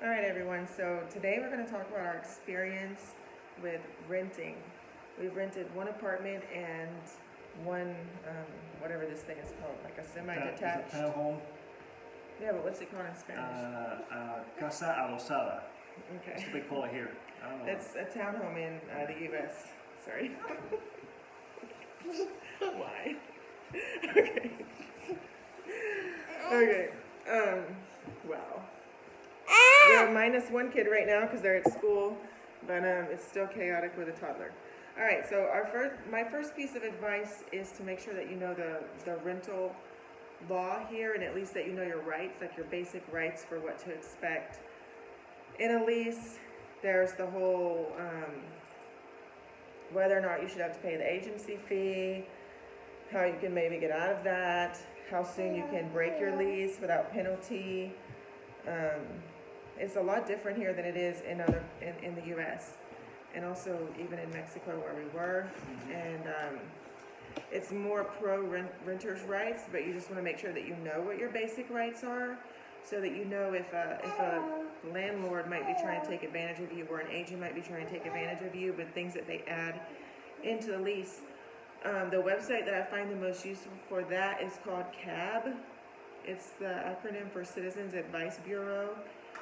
All right, everyone. So today we're going to talk about our experience with renting. We've rented one apartment and one, whatever this thing is called, like a semi-detached. It's a townhome. Yeah, but what's it called in Spanish? Casa adosada. Okay. That's what they call it here. I don't know. It's a townhome in the U.S. Sorry. Why? Okay. Okay. Wow. We're minus one kid right now because they're at school, but it's still chaotic with a toddler. All right, so my first piece of advice is to make sure that you know the rental law here, and at least that you know your rights, like your basic rights for what to expect. In a lease, there's the whole whether or not you should have to pay the agency fee, how you can maybe get out of that, how soon you can break your lease without penalty. It's a lot different here than it is in the U.S. and also even in Mexico where we were. And it's more pro renters' rights, but you just want to make sure that you know what your basic rights are, so that you know if a landlord might be trying to take advantage of you, or an agent might be trying to take advantage of you, but things that they add into the lease. The website that I find the most useful for that is called CAB. It's the acronym for Citizens Advice Bureau.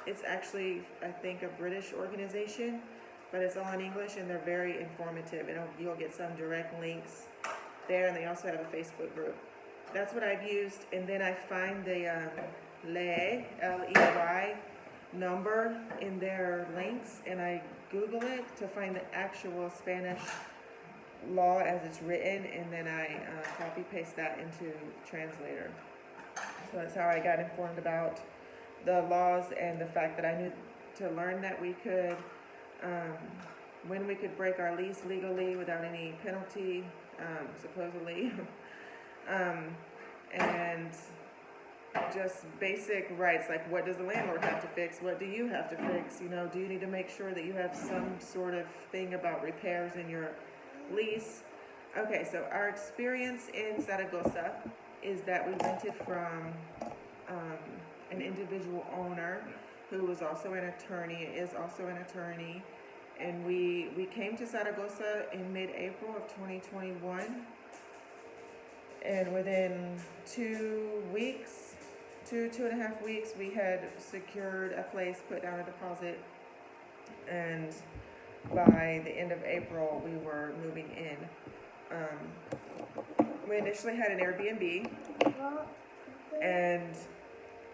It's actually, I think, a British organization, but it's all in English, and they're very informative. You'll get some direct links there, and they also have a Facebook group. That's what I've used, and then I find the Ley, L-E-Y, number in their links, and I Google it to find the actual Spanish law as it's written, and then I copy-paste that into Translator. So that's how I got informed about the laws, and the fact that I knew to learn that we could, when we could break our lease legally without any penalty, supposedly, and just basic rights, like what does the landlord have to fix, what do you have to fix, do you need to make sure that you have some sort of thing about repairs in your lease. Okay, so our experience in Zaragoza is that we rented from an individual owner who was also an attorney, and we came to Zaragoza in mid-April of 2021, and within 2.5 weeks, we had secured a place, put down a deposit, and by the end of April, we were moving in. We initially had an Airbnb, and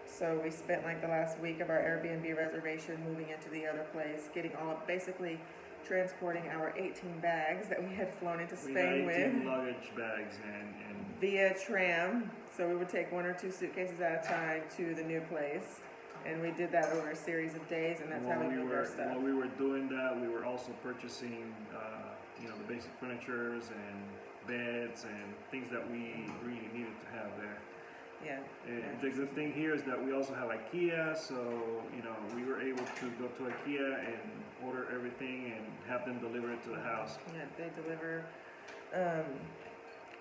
so we spent like the last week of our Airbnb reservation moving into the other place, basically transporting our 18 bags that we had flown into Spain with. 18 luggage bags and via tram. So we would take 1 or 2 suitcases at a time to the new place. And we did that over a series of days, and that's how we moved our stuff. While we were doing that, we were also purchasing, the basic furnitures and beds and things that we really needed to have there. Yeah. The good thing here is that we also have IKEA, so we were able to go to IKEA and order everything and have them deliver it to the house. Yeah, they deliver.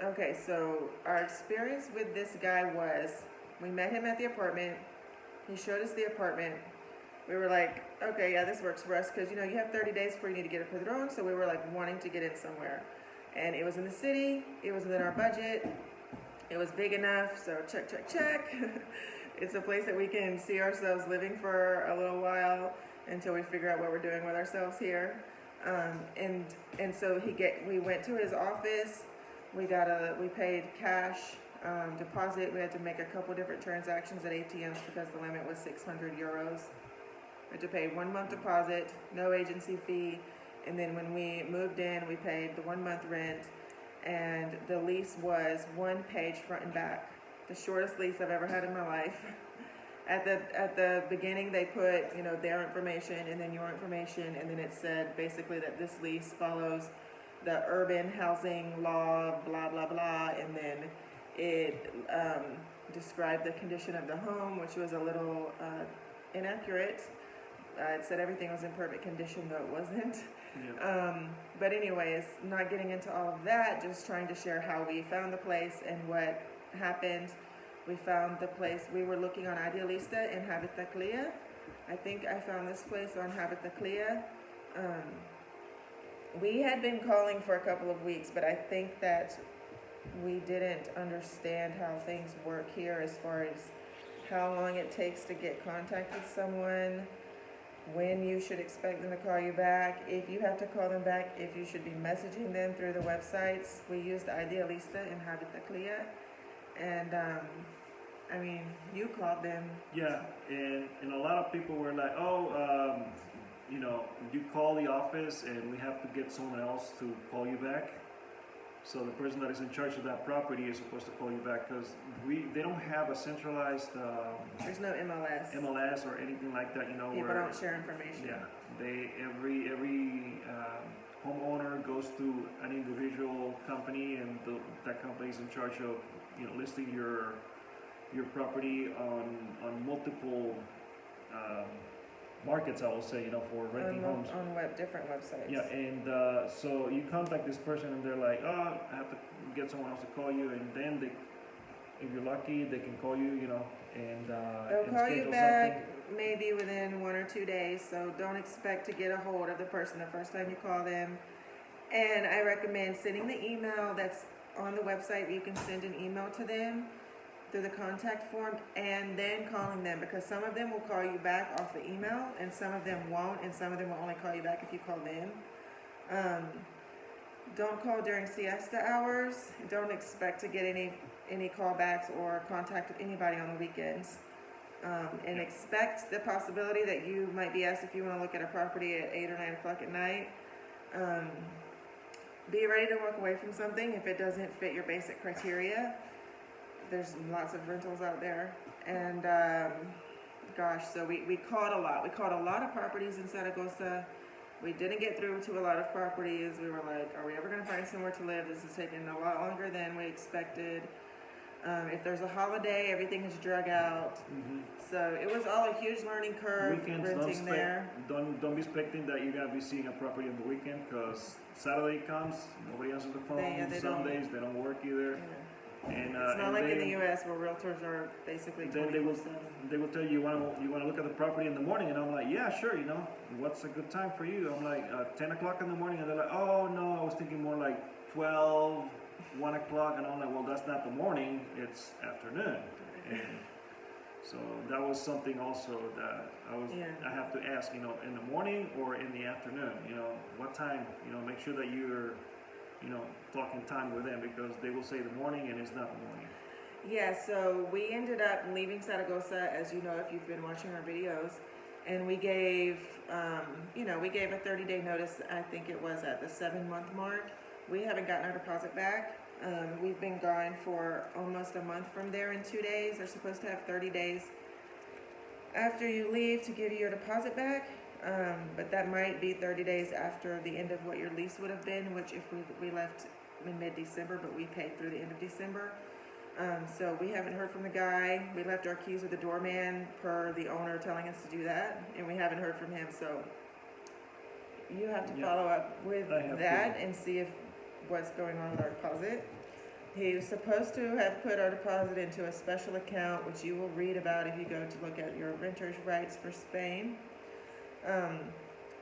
Okay, so our experience with this guy was, we met him at the apartment. He showed us the apartment. We were like, okay, yeah, this works for us, because you have 30 days before you need to get a padrón, so we were like wanting to get in somewhere. And it was in the city, it was within our budget, it was big enough, so check, check, check. It's a place that we can see ourselves living for a little while until we figure out what we're doing with ourselves here. And so we went to his office. We paid cash deposit. We had to make a couple different transactions at ATMs because the limit was 600 euros. We had to pay 1 month deposit, no agency fee, and then when we moved in, we paid the 1 month rent, and the lease was 1 page front and back, the shortest lease I've ever had in my life. At the beginning, they put their information and then your information, and then it said basically that this lease follows the urban housing law, blah blah blah, and then it described the condition of the home, which was a little inaccurate. It said everything was in perfect condition, though it wasn't. Yeah. But anyways, not getting into all of that, just trying to share how we found the place and what happened. We found the place, we were looking on Idealista and Habitaclia. I think I found this place on Habitaclia. We had been calling for a couple of weeks, but I think that we didn't understand how things work here as far as how long it takes to get contact with someone, when you should expect them to call you back, if you have to call them back, if you should be messaging them through the websites. We used Idealista and Habitaclia, and I mean, you called them. Yeah, and a lot of people were like, oh, you know, you call the office and we have to get someone else to call you back. So the person that is in charge of that property is supposed to call you back because they don't have a centralized There's no MLS or anything like that. You know, people where, don't share information. Yeah, every homeowner goes to an individual company, and that company is in charge of, you know, listing your property on multiple markets, I will say, you know, for renting homes. On different websites. Yeah, and so you contact this person and they're like, oh, I have to get someone else to call you, and then if you're lucky, they can call you, you know, and they'll call you back maybe within 1 or 2 days, so don't expect to get a hold of the person the first time you call them. And I recommend sending the email that's on the website. You can send an email to them through the contact form, and then calling them, because some of them will call you back off the email and some of them won't, and some of them will only call you back if you call them. Don't call during siesta hours. Don't expect to get any callbacks or contact with anybody on the weekends. And expect the possibility that you might be asked if you want to look at a property at 8 or 9 o'clock at night. Be ready to walk away from something if it doesn't fit your basic criteria. There's lots of rentals out there, and gosh, so we called a lot. We called a lot of properties in Zaragoza. We didn't get through to a lot of properties. We were like, are we ever going to find somewhere to live? This is taking a lot longer than we expected. If there's a holiday, everything is drug out. Mm-hmm. So it was all a huge learning curve. Weekends, renting there. Don't be expecting that you're gonna be seeing a property on the weekend, because Saturday comes, nobody answers the phone. Sundays they don't work either. Yeah. And it's not like in the U.S. where realtors are basically. Then they will tell you, you want to look at the property in the morning, and I'm like, yeah, sure, you know, what's a good time for you? I'm like 10 o'clock in the morning, and they're like, oh no, I was thinking more like 12, 1 o'clock, and I'm like, well, that's not the morning, it's afternoon. And so that was something also that I have to ask, you know, in the morning or in the afternoon, you know, what time, you know, make sure that you're, you know, talking time with them, because they will say the morning and it's not the morning. Yeah, so we ended up leaving Zaragoza, as you know, if you've been watching our videos, and we gave, we gave a 30-day notice. I think it was at the 7-month mark. We haven't gotten our deposit back. We've been gone for almost a month from there in 2 days. They're supposed to have 30 days after you leave to give you your deposit back. But that might be 30 days after the end of what your lease would have been, which if we left in mid-December, but we paid through the end of December. So we haven't heard from the guy. We left our keys with the doorman per the owner telling us to do that, and we haven't heard from him. So you have to follow up with that and see what's going on with our deposit. He was supposed to have put our deposit into a special account, which you will read about if you go to look at your renter's rights for Spain.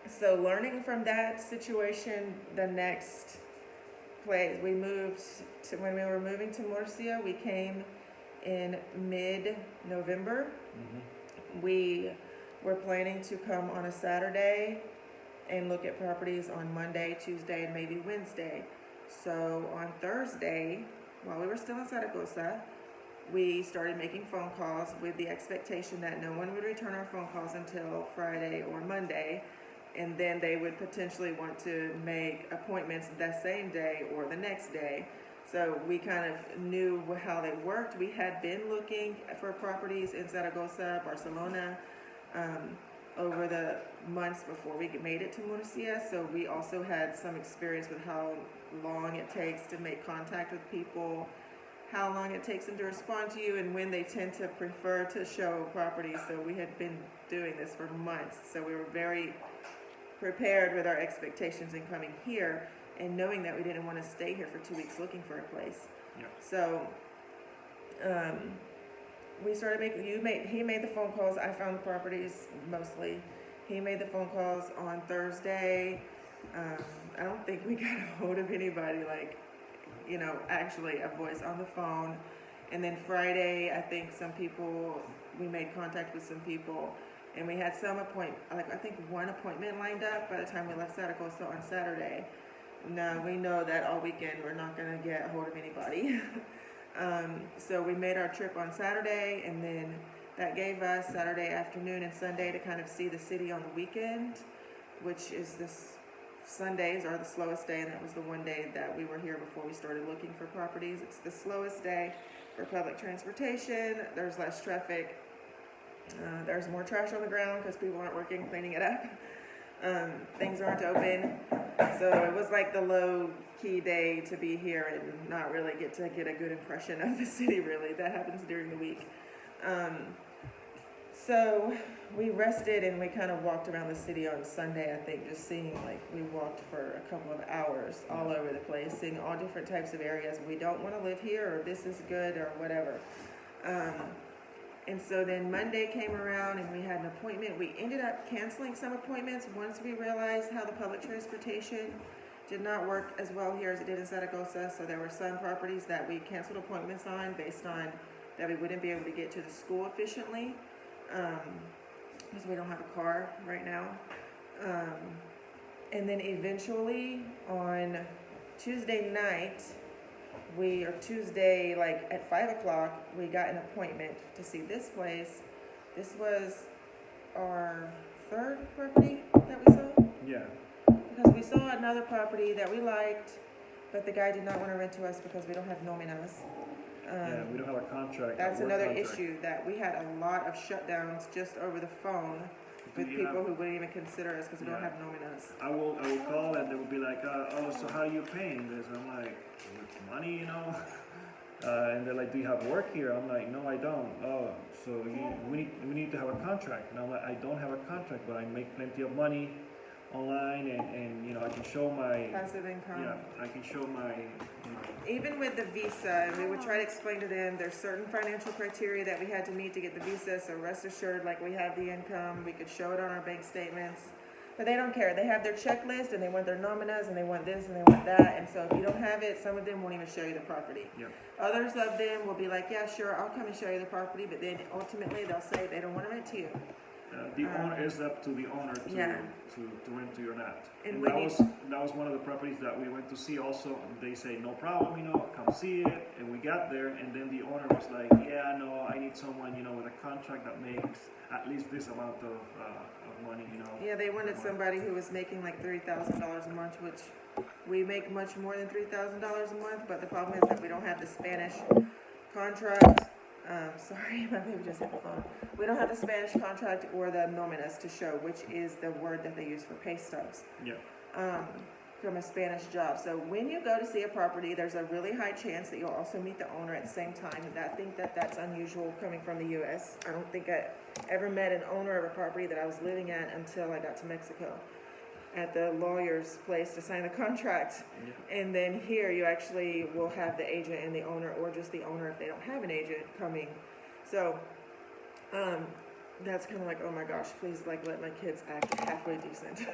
So learning from that situation, the next place we moved to, when we were moving to Murcia, we came in mid-November. Mm-hmm. We were planning to come on a Saturday and look at properties on Monday, Tuesday, and maybe Wednesday. So on Thursday, while we were still in Zaragoza, we started making phone calls with the expectation that no one would return our phone calls until Friday or Monday, and then they would potentially want to make appointments that same day or the next day. So we kind of knew how they worked. We had been looking for properties in Zaragoza, Barcelona, over the months before we made it to Murcia. So we also had some experience with how long it takes to make contact with people, how long it takes them to respond to you, and when they tend to prefer to show properties. So we had been doing this for months, so we were very prepared with our expectations in coming here and knowing that we didn't want to stay here for 2 weeks looking for a place. Yeah. So we started making, he made the phone calls. I found the properties mostly. He made the phone calls on Thursday. I don't think we got a hold of anybody, like, actually a voice on the phone. And then Friday, I think we made contact with some people, and we had I think one appointment lined up by the time we left Zaragoza on Saturday. Now we know that all weekend we're not going to get a hold of anybody. So we made our trip on Saturday, and then that gave us Saturday afternoon and Sunday to kind of see the city on the weekend, which is this Sundays are the slowest day, and that was the one day that we were here before we started looking for properties. It's the slowest day for public transportation. There's less traffic. There's more trash on the ground because people aren't working cleaning it up. Things aren't open. So it was like the low-key day to be here and not really get a good impression of the city, really. That happens during the week. So we rested and we kind of walked around the city on Sunday, I think, just seeing, like, we walked for a couple of hours all over the place, seeing all different types of areas. We don't want to live here, or this is good, or whatever. And so then Monday came around and we had an appointment. We ended up canceling some appointments once we realized how the public transportation did not work as well here as it did in Zaragoza. So there were some properties that we canceled appointments on based on that we wouldn't be able to get to the school efficiently. Because we don't have a car right now. And then eventually on Tuesday night, Tuesday, like at 5 o'clock, we got an appointment to see this place. This was our third property that we saw. Yeah. Because we saw another property that we liked, but the guy did not want to rent to us because we don't have nóminas. Yeah, we don't have a contract. That's another issue, that we had a lot of shutdowns just over the phone with people who wouldn't even consider us because we don't have nóminas. I will call and they will be like, oh, so how are you paying this? And I'm like, with money, and they're like, do you have work here? I'm like, no, I don't. Oh, so we need to have a contract. And I'm like, I don't have a contract, but I make plenty of money online, and I can show my passive income. Yeah, I can show my. Even with the visa, we would try to explain to them there's certain financial criteria that we had to meet to get the visa. So rest assured, like, we have the income, we could show it on our bank statements. But they don't care. They have their checklist, and they want their nóminas, and they want this, and they want that. And so if you don't have it, some of them won't even show you the property. Yep. Others of them will be like, yeah, sure, I'll come and show you the property. But then ultimately they'll say they don't want to rent to you. The owner is up to the owner to rent to you or not. And that was one of the properties that we went to see also. They say, no problem, come see it. And we got there, and then the owner was like, yeah, no, I need someone, with a contract that makes at least this amount of money, Yeah, they wanted somebody who was making like $3,000 a month, which we make much more than $3,000 a month. But the problem is that we don't have the Spanish contract. Sorry, my baby just hit the phone. We don't have the Spanish contract or the nóminas to show, which is the word that they use for pay stubs. Yeah. From a Spanish job. So when you go to see a property, there's a really high chance that you'll also meet the owner at the same time. And I think that that's unusual coming from the U.S. I don't think I ever met an owner of a property that I was living at until I got to Mexico at the lawyer's place to sign the contract. Yeah. And then here you actually will have the agent and the owner, or just the owner if they don't have an agent coming. So that's kind of like, oh my gosh, please, like, let my kids act halfway decent.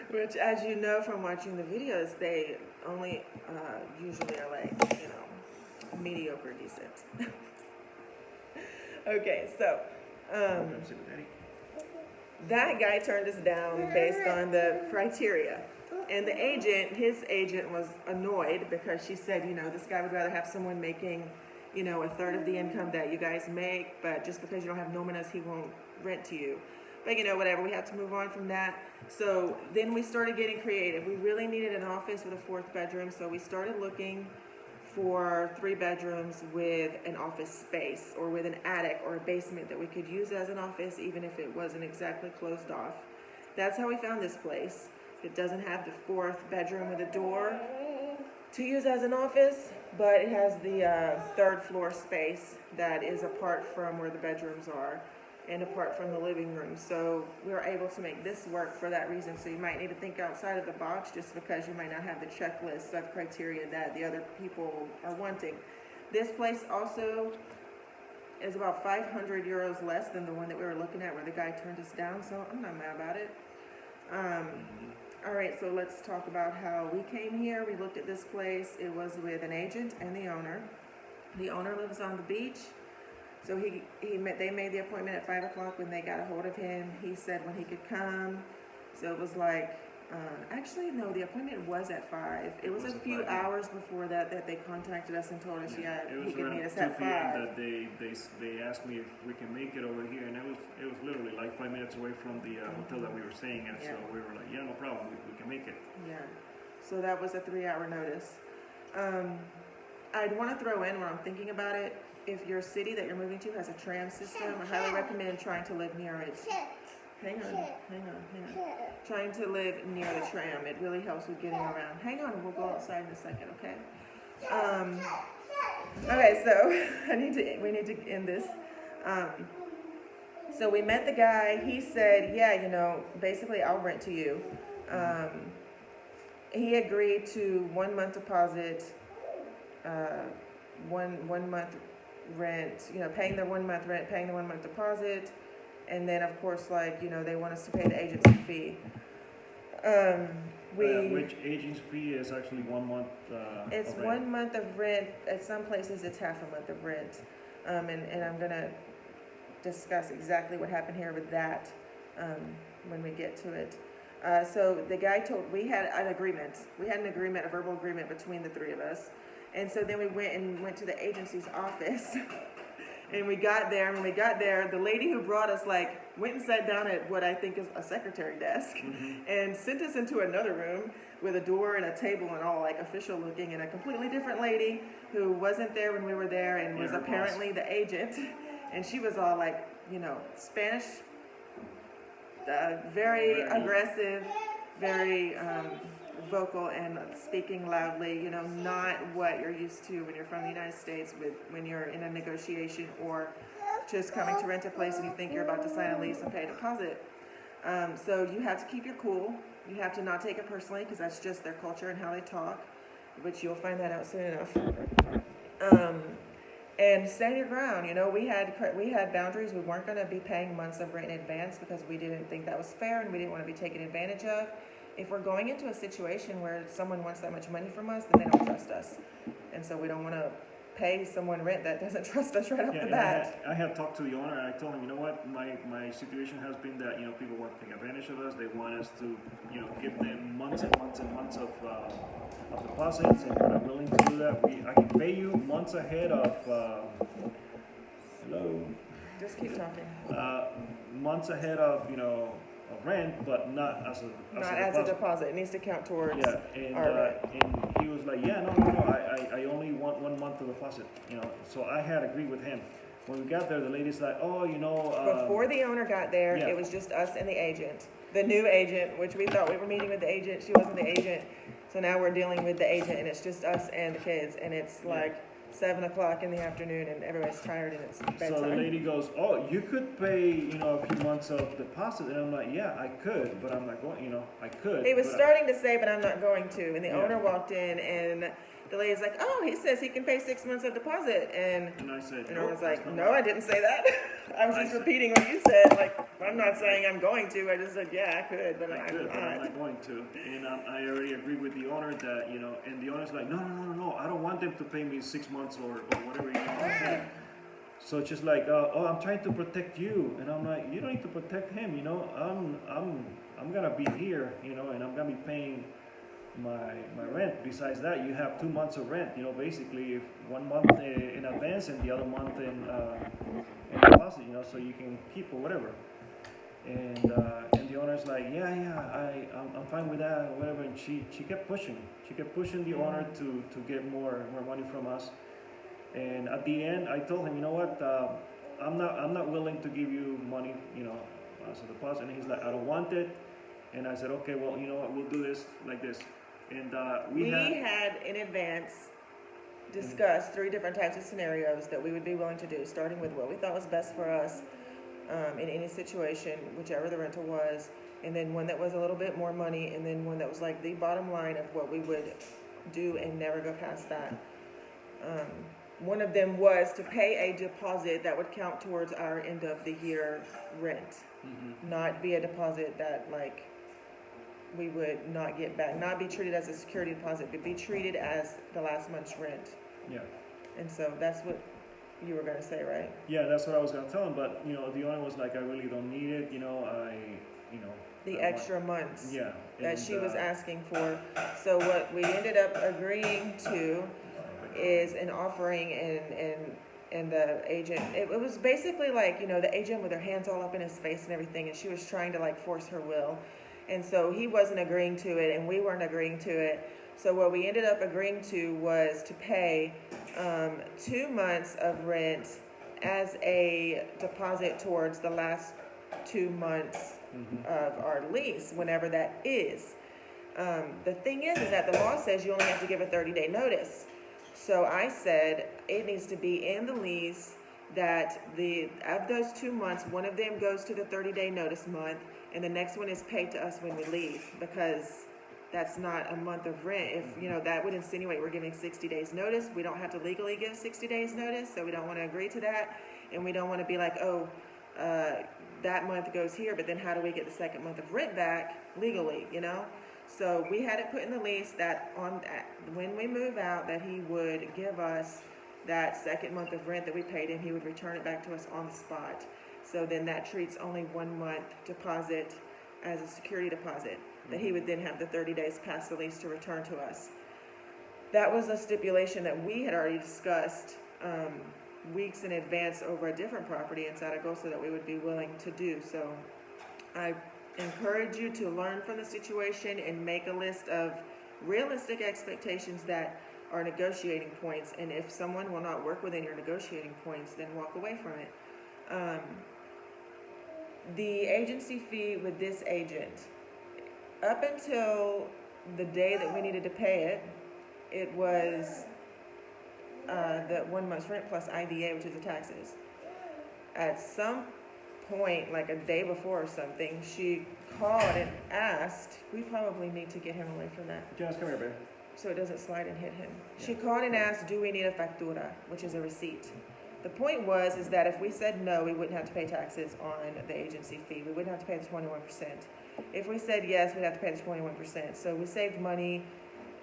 Which, as you know from watching the videos, they only usually are like, mediocre decent. Okay, so that guy turned us down based on the criteria. And his agent was annoyed because she said, this guy would rather have someone making, a third of the income that you guys make, but just because you don't have nóminas, he won't rent to you. But, whatever, we have to move on from that. So then we started getting creative. We really needed an office with a fourth bedroom, so we started looking for 3 bedrooms with an office space, or with an attic or a basement that we could use as an office, even if it wasn't exactly closed off. That's how we found this place. It doesn't have the 4th bedroom with a door to use as an office, but it has the 3rd floor space that is apart from where the bedrooms are and apart from the living room. So we were able to make this work for that reason. So you might need to think outside of the box, just because you might not have the checklist of criteria that the other people are wanting. This place also is about 500 euros less than the one that we were looking at where the guy turned us down, so I'm not mad about it. All right, so let's talk about how we came here. We looked at this place. It was with an agent and the owner. The owner lives on the beach, so they made the appointment at 5 o'clock when they got a hold of him. He said when he could come, so it was like, actually, no, the appointment was at 5. It was a few hours before that they contacted us and told us, he could meet us at 5. That they asked me if we can make it over here, and it was literally like 5 minutes away from the hotel that we were staying at. So we were like, yeah, no problem, we can make it. Yeah, so that was a 3-hour notice. I'd want to throw in when I'm thinking about it, if your city that you're moving to has a tram system, I highly recommend trying to live near it. Hang on. Trying to live near the tram. It really helps with getting around. Hang on, we'll go outside in a second, okay? Okay, so we need to end this. So we met the guy. He said, yeah, basically I'll rent to you. He agreed to 1 month deposit, 1 month rent, paying the 1 month rent, paying the 1 month deposit. And then, of course, they want us to pay the agency fee. Which agency fee is actually 1 month it's 1 month of rent. At some places, it's half a month of rent. And I'm going to discuss exactly what happened here with that when we get to it. So the guy we had an agreement. We had a verbal agreement between the three of us. And so then we went to the agency's office. And we got there, and when we got there, the lady who brought us, went and sat down at what I think is a secretary desk, and sent us into another room with a door and a table and all, official looking, and a completely different lady who wasn't there when we were there and was apparently the agent. And she was all Spanish, very aggressive, very vocal and speaking loudly, not what you're used to when you're from the United States when you're in a negotiation or just coming to rent a place and you think you're about to sign a lease and pay a deposit. So you have to keep your cool. You have to not take it personally because that's just their culture and how they talk, which you'll find that out soon enough. And stand your ground. We had boundaries. We weren't going to be paying months of rent in advance because we didn't think that was fair and we didn't want to be taken advantage of. If we're going into a situation where someone wants that much money from us, then they don't trust us. And so we don't want to pay someone rent that doesn't trust us right off the bat. I had talked to the owner, and I told him, my situation has been that, people want to take advantage of us. They want us to, give them months and months and months of deposits, and we're willing to do that. I can pay you months ahead of, hello? Just keep talking. Months ahead of, of rent, but not as a deposit. It needs to count towards and our rent. And he was like, no, I only want 1 month of deposit, So I had agreed with him. When we got there, the lady's like, before the owner got there, it was just us and the agent, the new agent, which we thought we were meeting with the agent. She wasn't the agent, so now we're dealing with the agent, and it's just us and the kids, and it's 7 o'clock in the afternoon and everybody's tired and it's bedtime. So the lady goes, you could pay, a few months of deposit. And I'm like, yeah, I could, but I'm not going, I could. He was starting to say, but I'm not going to. And the owner walked in and the lady's like, he says he can pay 6 months of deposit. And I said, I was like, no, I didn't say that. I was just repeating what you said. I'm not saying I'm going to. I just said, yeah, I could, but I'm not going to. And I already agreed with the owner that, and the owner's like, no, I don't want them to pay me 6 months or whatever. So it's just like, I'm trying to protect you. And I'm like, you don't need to protect him, I'm going to be here, and I'm going to be paying my rent. Besides that, you have 2 months of rent, basically 1 month in advance and the other month in deposit, so you can keep or whatever. And the owner's like, I'm fine with that or whatever. And she kept pushing the owner to get more money from us. And at the end, I told him, I'm not willing to give you money, as a deposit. And he's like, I don't want it. And I said, okay, well, we'll do this like this. And we had in advance discussed 3 different types of scenarios that we would be willing to do, starting with what we thought was best for us in any situation, whichever the rental was, and then one that was a little bit more money, and then one that was the bottom line of what we would do and never go past that. one of them was to pay a deposit that would count towards our end of the year rent, not be a deposit that like we would not get back, not be treated as a security deposit, but be treated as the last month's rent. Yeah. And so that's what you were gonna say, right? Yeah, that's what I was gonna tell him, but the owner was like, I really don't need it, The I extra months yeah, that and, she was asking for. So what we ended up agreeing to is an offering, and the agent, it was basically like, the agent with her hands all up in his face and everything, and she was trying to like force her will. And so he wasn't agreeing to it, and we weren't agreeing to it. So what we ended up agreeing to was to pay 2 months of rent as a deposit towards the last 2 months of our lease, whenever that is. The thing is that the law says you only have to give a 30-day notice. So I said it needs to be in the lease that of those 2 months, one of them goes to the 30-day notice month, and the next one is paid to us when we leave, because that's not a month of rent. If, that would insinuate we're giving 60 days notice. We don't have to legally give 60 days notice, so we don't want to agree to that. And we don't want to be like, that month goes here, but then how do we get the second month of rent back legally, So we had it put in the lease that when we move out, that he would give us that second month of rent that we paid him. He would return it back to us on the spot. So then that treats only 1 month deposit as a security deposit, that he would then have the 30 days past the lease to return to us. That was a stipulation that we had already discussed weeks in advance over a different property in Zaragoza that we would be willing to do. So I encourage you to learn from the situation and make a list of realistic expectations that are negotiating points. And if someone will not work within your negotiating points, then walk away from it. The agency fee with this agent, up until the day that we needed to pay it, it was the 1 month's rent plus IVA, which is the taxes. At some point, like a day before or something, she called and asked, we probably need to get him away from that, Jonas, come here, babe. so it doesn't slide and hit him. She called and asked, do we need a factura, which is a receipt. The point is that if we said no, we wouldn't have to pay taxes on the agency fee. We wouldn't have to pay the 21%. If we said yes, we'd have to pay the 21%. So we saved money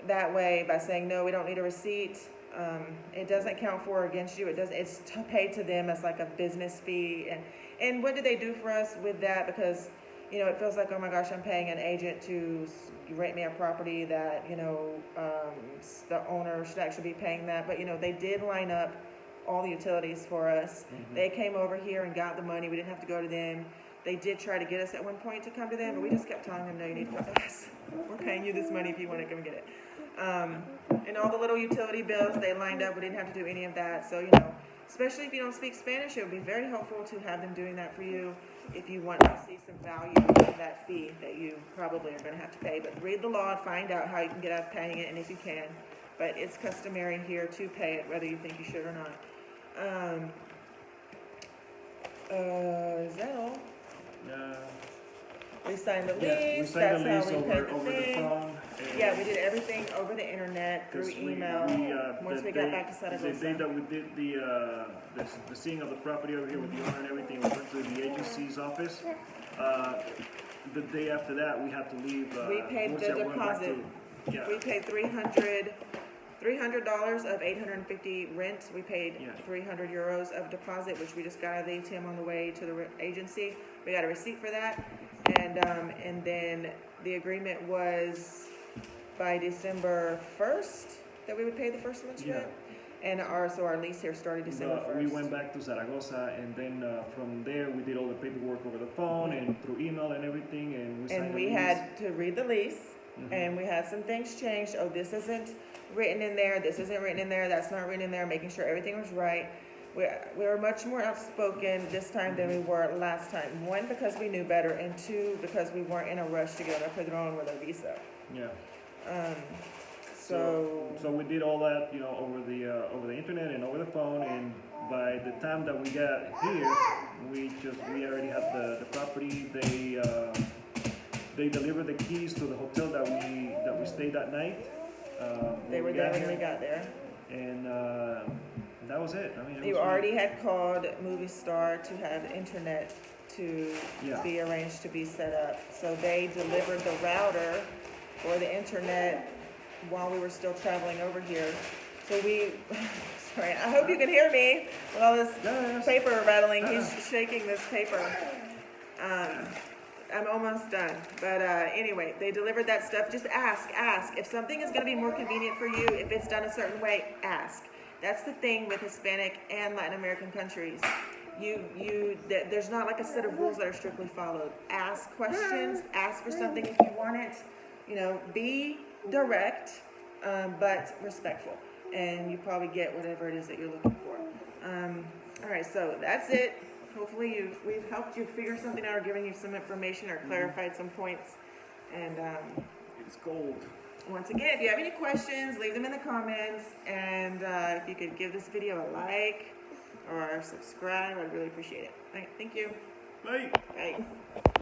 that way by saying no, we don't need a receipt. It doesn't count for or against you. It's paid to them as like a business fee. And what did they do for us with that? Because it feels like, oh my gosh, I'm paying an agent to rent me a property that the owner should actually be paying that. But they did line up all the utilities for us. They came over here and got the money. We didn't have to go to them. They did try to get us at one point to come to them, but we just kept telling them, no, you need to come to us. We're paying you this money if you want to come get it. And all the little utility bills, they lined up. We didn't have to do any of that. So, especially if you don't speak Spanish, it would be very helpful to have them doing that for you if you want to see some value in that fee that you probably are going to have to pay. But read the law and find out how you can get out of paying it, and if you can. But it's customary here to pay it, whether you think you should or not. Is that all? We signed the lease. Yeah, we signed the lease That's how we over paid the phone. Yeah, we did everything over the internet, through email, once we got back to Zaragoza. The day that we did the seeing of the property over here with the owner and everything, we went to the agency's office. The day after that, we had to leave. We paid the deposit. We paid $300 of 850 rent. We paid 300 euros of deposit, which we just got out of the ATM on the way to the agency. We got a receipt for that, and then the agreement was by December 1st that we would pay the first month's rent. And our lease here started December 1st. We went back to Zaragoza, and then from there we did all the paperwork over the phone and through email and everything, and we had to read the lease, and we had some things changed. Oh, this isn't written in there. This isn't written in there. That's not written in there. Making sure everything was right. We were much more outspoken this time than we were last time. One, because we knew better, and two, because we weren't in a rush to get on a padrón with a visa. Yeah. So we did all that, over the internet and over the phone, and by the time that we got here, we already had the property. They delivered the keys to the hotel that we stayed that night. they were there when we got there. And that was it. I mean, it You was already had called Movie Star to have internet to Yeah. be arranged to be set up. So they delivered the router or the internet while we were still traveling over here. So we, sorry, I hope you can hear me with all this Yes. paper rattling. He's shaking this paper. I'm almost done. But anyway, they delivered that stuff. Just ask. If something is going to be more convenient for you, if it's done a certain way, ask. That's the thing with Hispanic and Latin American countries. There's not like a set of rules that are strictly followed. Ask questions. Ask for something if you want it. You know, be direct, but respectful, and you probably get whatever it is that you're looking for. All right, so that's it. Hopefully we've helped you figure something out or given you some information or clarified some points. And It's gold. once again, if you have any questions, leave them in the comments. And if you could give this video a like or subscribe, I'd really appreciate it. All right, thank you. Bye. Bye.